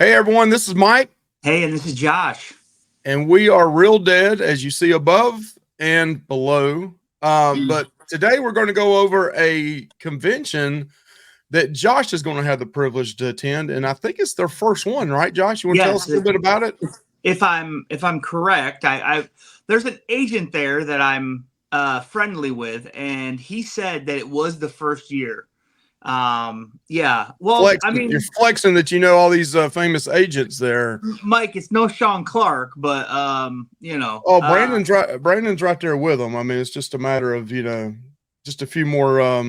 Hey everyone, this is Mike, Hey, and this is Josh. and we are Real Dead, as you see above and below. But today we're going to go over a convention that Josh is going to have the privilege to attend, and I think it's their first one, right, Josh? You want to tell us Yes, a little bit about it? if I'm correct, I there's an agent there that I'm friendly with, and he said that it was the first year. Yeah. Well, I You're mean, flexing that you know all these famous agents there. Mike, it's no Sean Clark, but Oh, Brandon's right there with them. I mean, it's just a matter of just a few more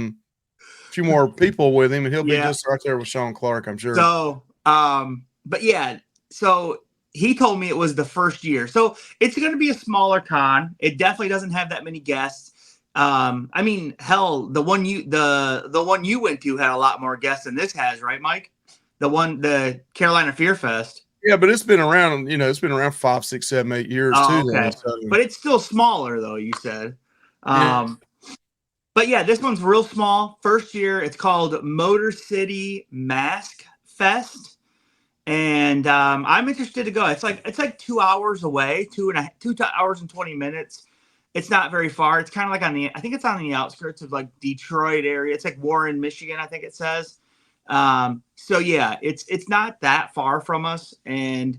people with him, and he'll be yeah. just right there with Sean Clark, I'm sure. So, but yeah, so he told me it was the first year. So it's going to be a smaller con. It definitely doesn't have that many guests. I mean, hell, the one you went to had a lot more guests than this has, right, Mike? The Carolina Fear Fest. Yeah, but it's been around, it's been around 5, 6, 7, 8 years Oh, too. okay. So. But it's still smaller though, you said. Yeah. But yeah, this one's real small. First year, it's called Motor City Mask Fest. And I'm interested to go. It's like 2 hours away, 2 hours and 20 minutes. It's not very far. It's kind of like I think it's on the outskirts of like Detroit area. It's like Warren, Michigan, I think it says. So yeah, it's not that far from us. And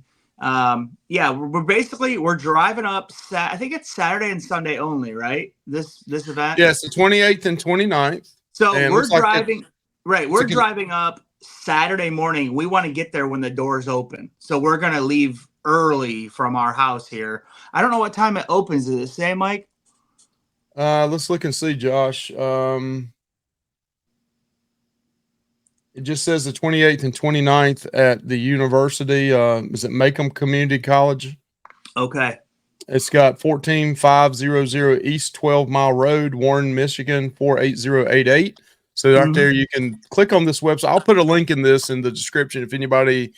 yeah, we're driving up. I think it's Saturday and Sunday only, right? This event. Yes, the 28th and 29th. So and we're driving. Right, we're driving up Saturday morning. We want to get there when the doors open. So we're going to leave early from our house here. I don't know what time it opens. Does it say, Mike? Let's look and see, Josh. It just says the 28th and 29th at the university. Is it Macomb Community College? Okay. It's got 14500 East 12 Mile Road, Warren, Michigan, 48088. So right there, you can click on this website. I'll put a link in the description if anybody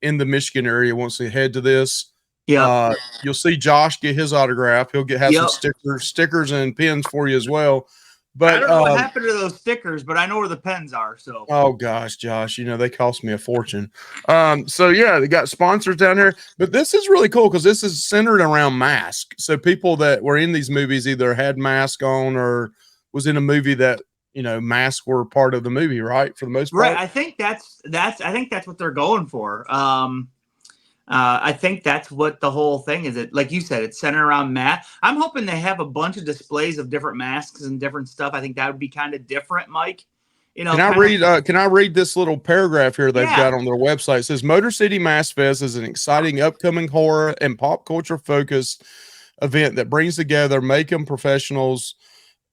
in the Michigan area wants to head to this. Yeah. You'll see Josh get his autograph. He'll have Yep. some stickers and pins for you as well. But I don't know what happened to those stickers, but I know where the pens are. So. Oh gosh, Josh, they cost me a fortune. So yeah, they got sponsors down here, but this is really cool because this is centered around mask. So people that were in these movies either had mask on or was in a movie that masks were part of the movie, right? For the most part, right. I think that's what they're going for. I think that's what the whole thing is. It, like you said, it's centered around mask. I'm hoping they have a bunch of displays of different masks and different stuff. I think that would be kind of different, Mike. Can I read this little paragraph here they've got on their website? It says Motor City Mask Fest is an exciting upcoming horror and pop culture focused event that brings together Macomb professionals,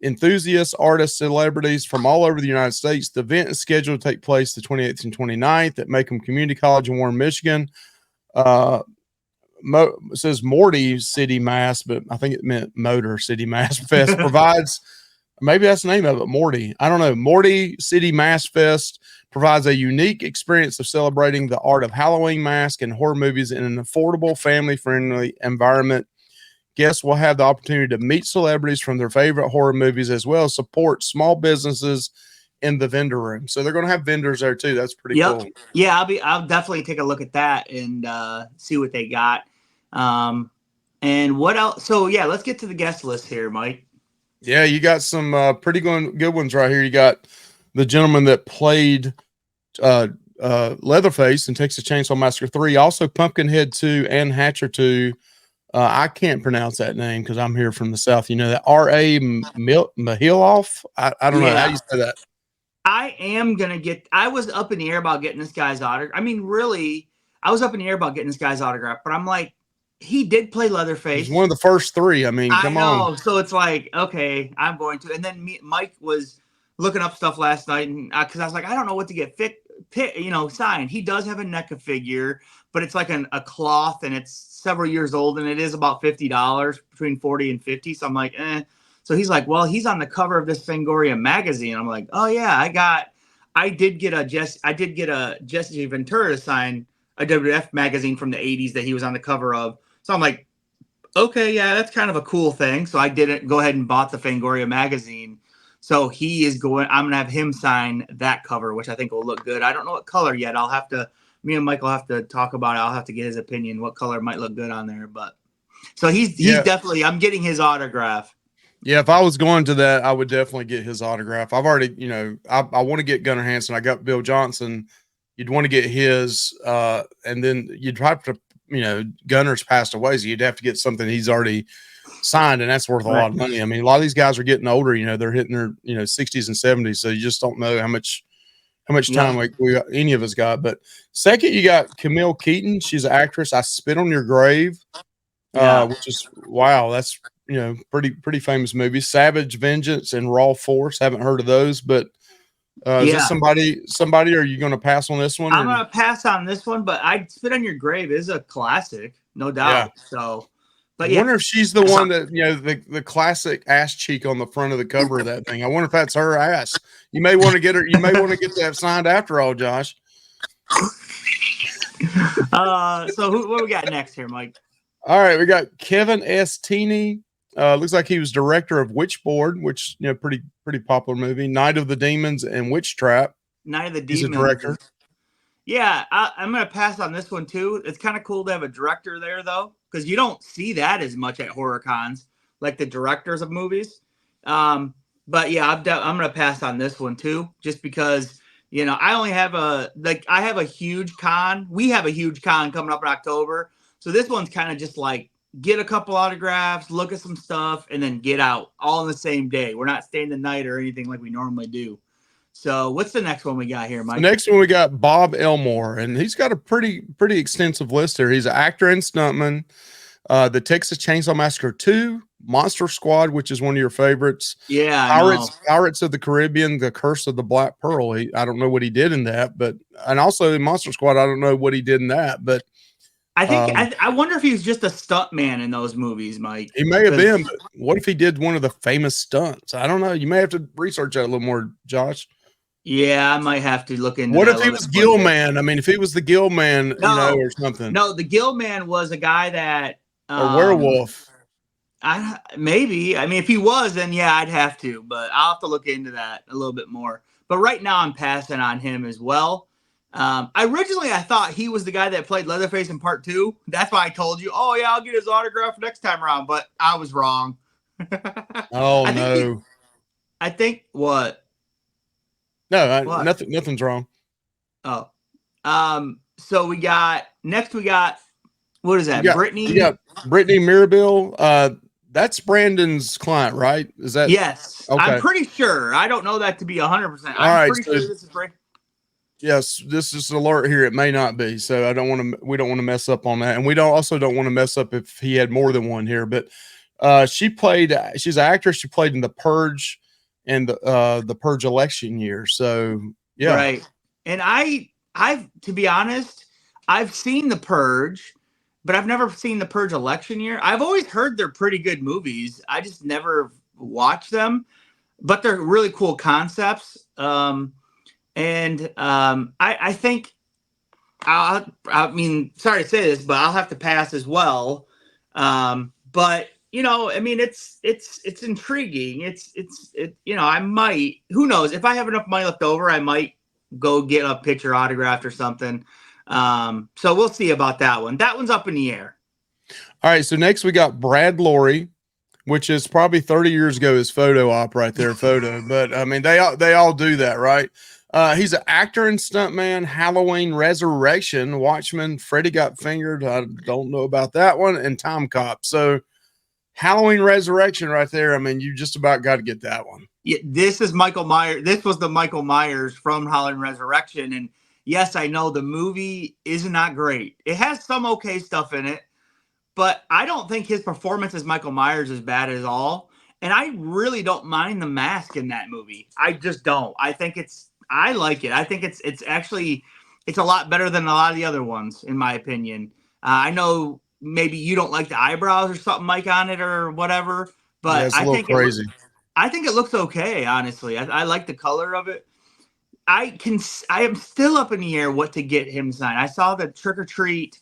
enthusiasts, artists, celebrities from all over the United States. The event is scheduled to take place the 28th and 29th at Macomb Community College in Warren, Michigan. It says Morty City Mass, but I think it meant Motor City Mass Fest provides, maybe that's the name of it, Morty. I don't know. Morty City Mass Fest provides a unique experience of celebrating the art of Halloween mask and horror movies in an affordable, family-friendly environment. Guests will have the opportunity to meet celebrities from their favorite horror movies as well as support small businesses in the vendor room. So they're going to have vendors there too. That's pretty cool. Yeah, I'll definitely take a look at that and see what they got. And what else? So yeah, let's get to the guest list here, Mike. Yeah, you got some pretty good ones right here. You got the gentleman that played Leatherface in Texas Chainsaw Massacre 3, also Pumpkinhead 2 and Hatcher 2. I can't pronounce that name because I'm here from the South. You know that R.A. Mahiloff? I don't know how you say that. I was up in the air about getting this guy's autograph. I mean, really, I was up in the air about getting this guy's autograph, but I'm like, he did play Leatherface. He's one of the first three. I mean, come on. So it's like, okay, I'm going to. And then Mike was looking up stuff last night, and because I was like, I don't know what to get signed. He does have a NECA figure, but it's like a cloth, and it's several years old, and it is about $50, between 40 and 50. So I'm like, eh. So he's like, well, he's on the cover of this Fangoria magazine. I'm like, oh yeah, I did get a Jesse Ventura to sign a WWF magazine from the 80s that he was on the cover of. So I'm like, okay, yeah, that's kind of a cool thing. So I didn't go ahead and bought the Fangoria magazine. So I'm going to have him sign that cover, which I think will look good. I don't know what color yet. I'll have to Me and Mike will have to talk about it. I'll have to get his opinion. What color might look good on there, but so he's definitely. I'm getting his autograph. Yeah, if I was going to that, I would definitely get his autograph. I've already, I want to get Gunnar Hansen. I got Bill Johnson. You'd want to get his, and then you'd have to, Gunnar's passed away, so you'd have to get something he's already signed, and that's worth a lot of money. I mean, a lot of these guys are getting older. They're hitting their, 60s and 70s, so you just don't know how much time we got, any of us got. But second, you got Camille Keaton. She's an actress. I Spit on Your Grave, which is wow. That's pretty famous movies. Savage Vengeance and Raw Force. Haven't heard of those, but is this somebody? Are you going to pass on this one? I'm going to pass on this one, but I Spit on Your Grave is a classic, no doubt. Yeah. So, but I wonder if she's the one that the classic ass cheek on the front of the cover of that thing. I wonder if that's her ass. You may want to get her. You may want to get that signed after all, Josh. So what we got next here, Mike? All right, we got Kevin S. Teeney. Looks like he was director of Witchboard, which pretty popular movie. Night of the Demons and Witch Trap. Night of the Demons. He's a director. Yeah, I'm going to pass on this one too. It's kind of cool to have a director there though, because you don't see that as much at horror cons, like the directors of movies. But yeah, I'm going to pass on this one too, just because I only have I have a huge con. We have a huge con coming up in October, so this one's kind of just like, get a couple autographs, look at some stuff, and then get out all in the same day. We're not staying the night or anything like we normally do. So what's the next one we got here, Mike? The next one we got Bob Elmore, and he's got a pretty extensive list here. He's an actor and stuntman. The Texas Chainsaw Massacre 2, Monster Squad, which is one of your favorites. Yeah, Pirates of the Caribbean, The Curse of the Black Pearl. I don't know what he did in that, and also in Monster Squad, I don't know what he did in that, but I think I wonder if he was just a stunt man in those movies, Mike. He may have been, but what if he did one of the famous stunts? I don't know. You may have to research that a little more, Josh. Yeah, I might have to look into what if he was Gillman? I mean, if he was the Gillman, or something. No, the Gillman was a guy that a werewolf. Maybe. I mean, if he was, then yeah, I'd have to, but I'll have to look into that a little bit more. But right now I'm passing on him as well. Originally I thought he was the guy that played Leatherface in Part 2. That's why I told you, oh yeah, I'll get his autograph next time around, but I was wrong. I think what? No, nothing's wrong. Oh. So we got what is that? Brittany? Yeah, Brittany Mirabelle. That's Brandon's client, right? Is that? Yes. Okay. I'm pretty sure. I don't know that to be 100%. I'm pretty sure this is Brandon. Yes, this is an alert here. It may not be, so we don't want to mess up on that, and we don't want to mess up if he had more than one here. But she's an actress. She played in The Purge and the Purge election year. So yeah, right. And I've to be honest, I've seen The Purge, but I've never seen The Purge election year. I've always heard they're pretty good movies. I just never watched them, but they're really cool concepts. I think I mean, sorry to say this, but I'll have to pass as well. But I mean, it's intriguing. I might, who knows, if I have enough money left over, I might go get a picture autographed or something. So we'll see about that one. That one's up in the air. All right. So next we got Brad Lorry, which is probably 30 years ago, his photo op right there, But I mean, they all do that, right? He's an actor and stuntman. Halloween Resurrection, Watchmen, Freddy Got Fingered. I don't know about that one, and Time Cop. So Halloween Resurrection right there. I mean, you just about got to get that one. Yeah, this is Michael Myers. This was the Michael Myers from Halloween Resurrection. And yes, I know the movie is not great. It has some okay stuff in it, but I don't think his performance as Michael Myers is bad at all. And I really don't mind the mask in that movie. I just don't. I like it. I think it's a lot better than a lot of the other ones, in my opinion. I know maybe you don't like the eyebrows or something, Mike, on it or whatever, but it's a little crazy. I think it looks okay, honestly. I like the color of it. I am still up in the air what to get him signed. I saw that Trick or Treat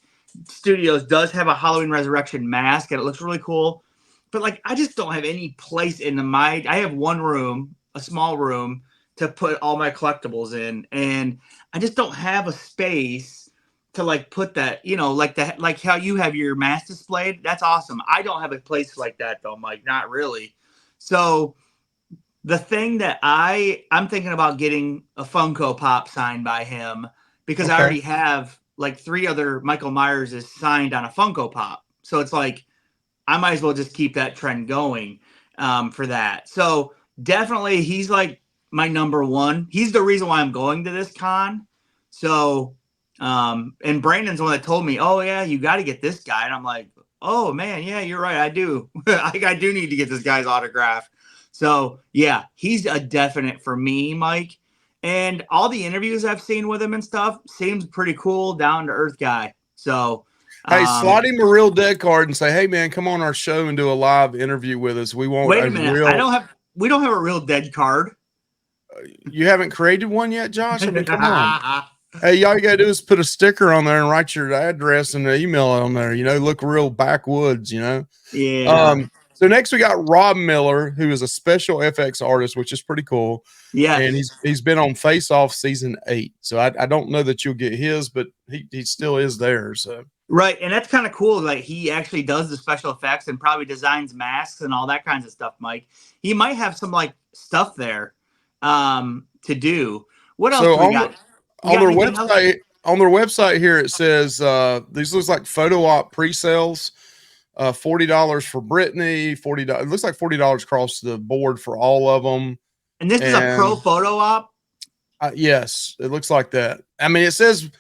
Studios does have a Halloween Resurrection mask, and it looks really cool. But I just don't have any place in I have one room, a small room, to put all my collectibles in, and I just don't have a space to like put that, you know, like that, like how you have your mask displayed. That's awesome. I don't have a place like that though, Mike. Not really. So the thing that I'm thinking about getting a Funko Pop signed by him because I already have like 3 other Michael Myers is signed on a Funko Pop. So it's like I might as well just keep that trend going for that. So definitely he's like my number one. He's the reason why I'm going to this con. So and Brandon's the one that told me, oh yeah, you got to get this guy. And I'm like, oh man, yeah, you're right. I do. I do need to get this guy's autograph. So yeah, he's a definite for me, Mike. And all the interviews I've seen with him and stuff seems pretty cool, down to earth guy. So hey, slot him a real dead card and say, hey man, come on our show and do a live interview with us. We won't wait a minute. We don't have a real dead card. You haven't created one yet, Josh? I mean, come on. Hey, all you gotta do is put a sticker on there and write your address and an email on there. You know, look real backwoods. You know. Yeah. So next we got Rob Miller, who is a special FX artist, which is pretty cool. Yeah. And he's been on Face Off season 8. So I don't know that you'll get his, but he still is there. So right, and that's kind of cool. Like he actually does the special effects and probably designs masks and all that kinds of stuff. Mike, he might have some like stuff there to do. What else do we got? On their website here, it says these looks like photo op pre-sales. $40 for Brittany, $40. It looks like $40 across the board for all of them. And this is a pro photo op. Yes, it looks like that. I mean, it says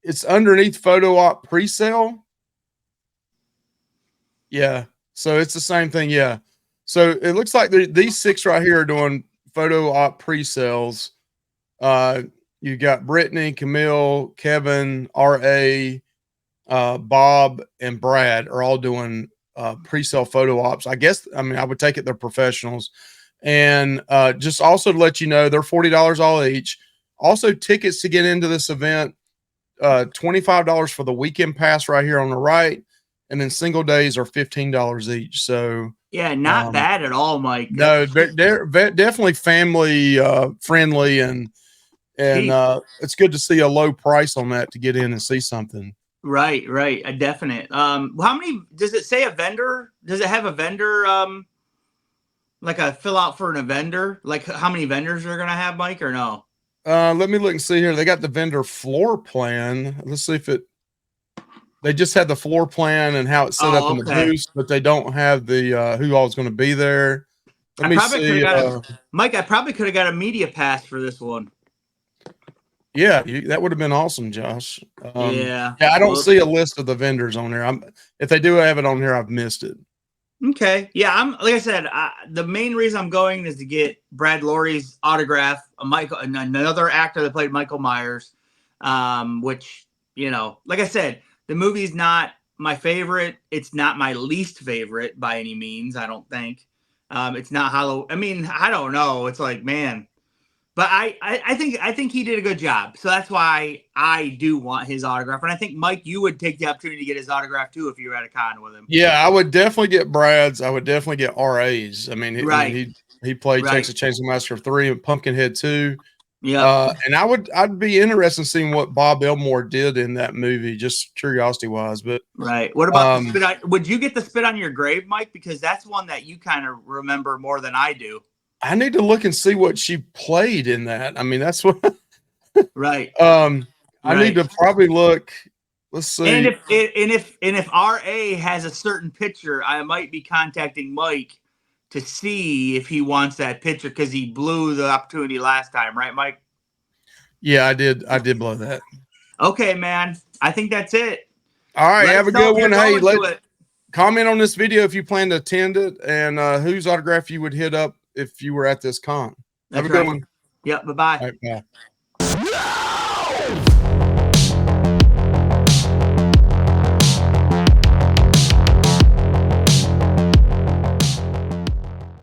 it's underneath photo op pre-sale. Yeah, so it's the same thing. Yeah, so it looks like these 6 right here are doing photo op pre-sales. You got Brittany, Camille, Kevin, R.A., Bob, and Brad are all doing pre-sale photo ops. I guess, I mean, I would take it they're professionals. And just also to let you know, they're $40 all each. Also, tickets to get into this event, $25 for the weekend pass right here on the right. And then single days are $15 each. So yeah, not bad at all, Mike. No, they're definitely family friendly, and it's good to see a low price on that to get in and see something. Right, a definite. How many does it say a vendor? Does it have a vendor like a fill out for a vendor? Like how many vendors are gonna have, Mike, or no? Let me look and see here. They got the vendor floor plan. Let's see if they just had the floor plan and how it's set up in the booth, but they don't have the who all is going to be there. Let me see. Mike, I probably could have got a media pass for this one. Yeah, that would have been awesome, Josh. Yeah, I don't see a list of the vendors on there. If they do have it on here, I've missed it. Okay, yeah, like I said, the main reason I'm going is to get Brad Lorry's autograph. Another actor that played Michael Myers, which, you know, like I said, the movie's not my favorite. It's not my least favorite by any means, I don't think. It's not Halloween. I mean, I don't know. It's like, man. But I think he did a good job. So that's why I do want his autograph. And I think, Mike, you would take the opportunity to get his autograph too if you were at a con with him. Yeah, I would definitely get Brad's. I would definitely get R.A.'s. I mean, he played Texas Chainsaw Massacre 3 and Pumpkinhead 2. Yeah. And I'd be interested in seeing what Bob Elmore did in that movie, just curiosity wise. But right. What about the spit on, would you get the spit on your grave, Mike? Because that's one that you kind of remember more than I do. I need to look and see what she played in that. I mean, that's what. Right. I need to probably look. Let's see. And if RA has a certain picture, I might be contacting Mike to see if he wants that picture because he blew the opportunity last time, right, Mike? Yeah, I did blow that. Okay, man. I think that's it. All right, have a good one. Hey, comment on this video if you plan to attend it and whose autograph you would hit up if you were at this con. Have a good one. Yep. Bye-bye. All right, bye.